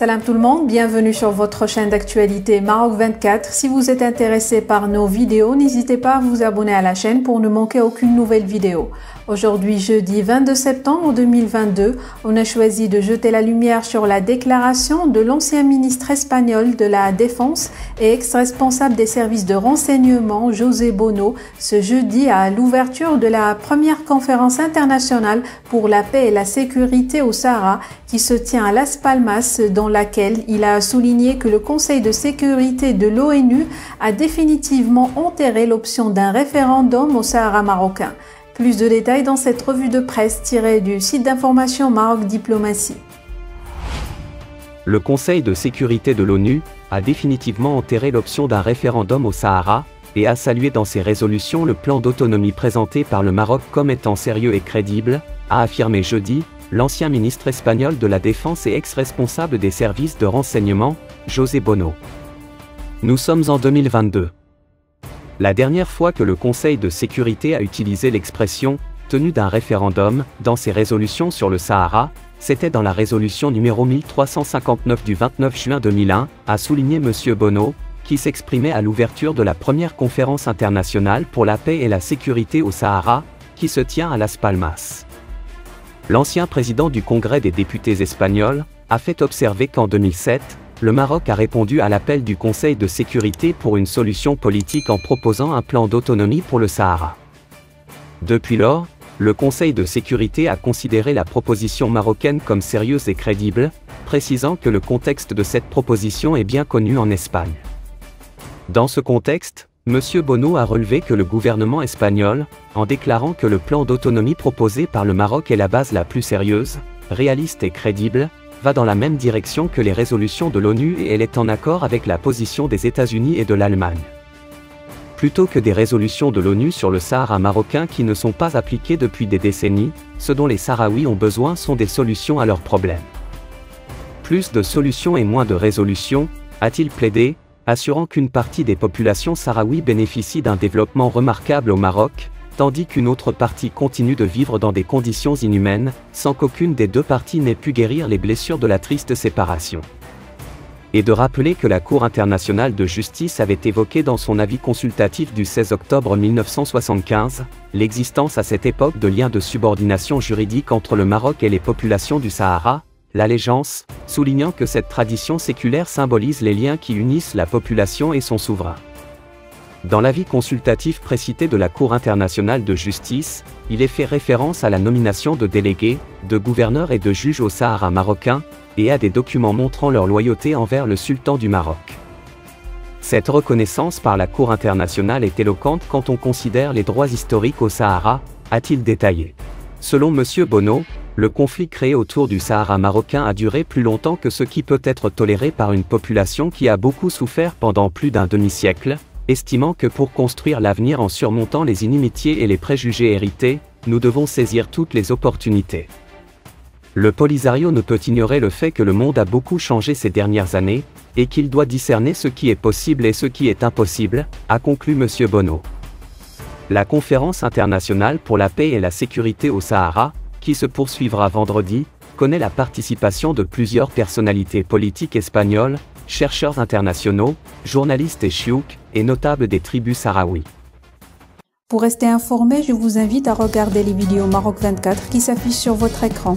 Salam tout le monde, bienvenue sur votre chaîne d'actualité Maroc 24. Si vous êtes intéressé par nos vidéos, n'hésitez pas à vous abonner à la chaîne pour ne manquer aucune nouvelle vidéo. Aujourd'hui, jeudi 22 septembre 2022, on a choisi de jeter la lumière sur la déclaration de l'ancien ministre espagnol de la Défense et ex-responsable des services de renseignement, José Bono, ce jeudi à l'ouverture de la première conférence internationale pour la paix et la sécurité au Sahara qui se tient à Las Palmas, dans laquelle il a souligné que le Conseil de sécurité de l'ONU a définitivement enterré l'option d'un référendum au Sahara marocain. Plus de détails dans cette revue de presse tirée du site d'information Maroc Diplomatie. Le Conseil de sécurité de l'ONU a définitivement enterré l'option d'un référendum au Sahara et a salué dans ses résolutions le plan d'autonomie présenté par le Maroc comme étant sérieux et crédible, a affirmé jeudi l'ancien ministre espagnol de la Défense et ex-responsable des services de renseignement, José Bono. Nous sommes en 2022. La dernière fois que le Conseil de sécurité a utilisé l'expression « tenue d'un référendum » dans ses résolutions sur le Sahara, c'était dans la résolution numéro 1359 du 29 juin 2001, a souligné M. Bono, qui s'exprimait à l'ouverture de la première conférence internationale pour la paix et la sécurité au Sahara, qui se tient à Las Palmas. L'ancien président du Congrès des députés espagnols a fait observer qu'en 2007, le Maroc a répondu à l'appel du Conseil de sécurité pour une solution politique en proposant un plan d'autonomie pour le Sahara. Depuis lors, le Conseil de sécurité a considéré la proposition marocaine comme sérieuse et crédible, précisant que le contexte de cette proposition est bien connu en Espagne. Dans ce contexte, M. Bono a relevé que le gouvernement espagnol, en déclarant que le plan d'autonomie proposé par le Maroc est la base la plus sérieuse, réaliste et crédible, va dans la même direction que les résolutions de l'ONU et elle est en accord avec la position des États-Unis et de l'Allemagne. Plutôt que des résolutions de l'ONU sur le Sahara marocain qui ne sont pas appliquées depuis des décennies, ce dont les Sahraouis ont besoin sont des solutions à leurs problèmes. Plus de solutions et moins de résolutions, a-t-il plaidé, assurant qu'une partie des populations sahraouies bénéficie d'un développement remarquable au Maroc, tandis qu'une autre partie continue de vivre dans des conditions inhumaines, sans qu'aucune des deux parties n'ait pu guérir les blessures de la triste séparation. Et de rappeler que la Cour internationale de justice avait évoqué dans son avis consultatif du 16 octobre 1975, l'existence à cette époque de liens de subordination juridique entre le Maroc et les populations du Sahara, l'allégeance, soulignant que cette tradition séculaire symbolise les liens qui unissent la population et son souverain. Dans l'avis consultatif précité de la Cour internationale de justice, il est fait référence à la nomination de délégués, de gouverneurs et de juges au Sahara marocain, et à des documents montrant leur loyauté envers le sultan du Maroc. Cette reconnaissance par la Cour internationale est éloquente quand on considère les droits historiques au Sahara, a-t-il détaillé. Selon M. Bono, le conflit créé autour du Sahara marocain a duré plus longtemps que ce qui peut être toléré par une population qui a beaucoup souffert pendant plus d'un demi-siècle, estimant que pour construire l'avenir en surmontant les inimitiés et les préjugés hérités, nous devons saisir toutes les opportunités. Le Polisario ne peut ignorer le fait que le monde a beaucoup changé ces dernières années, et qu'il doit discerner ce qui est possible et ce qui est impossible, a conclu M. Bono. La conférence internationale pour la paix et la sécurité au Sahara, qui se poursuivra vendredi, connaît la participation de plusieurs personnalités politiques espagnoles, chercheurs internationaux, journalistes et chiouk, et notables des tribus sahraouis. Pour rester informé, je vous invite à regarder les vidéos Maroc 24 qui s'affichent sur votre écran.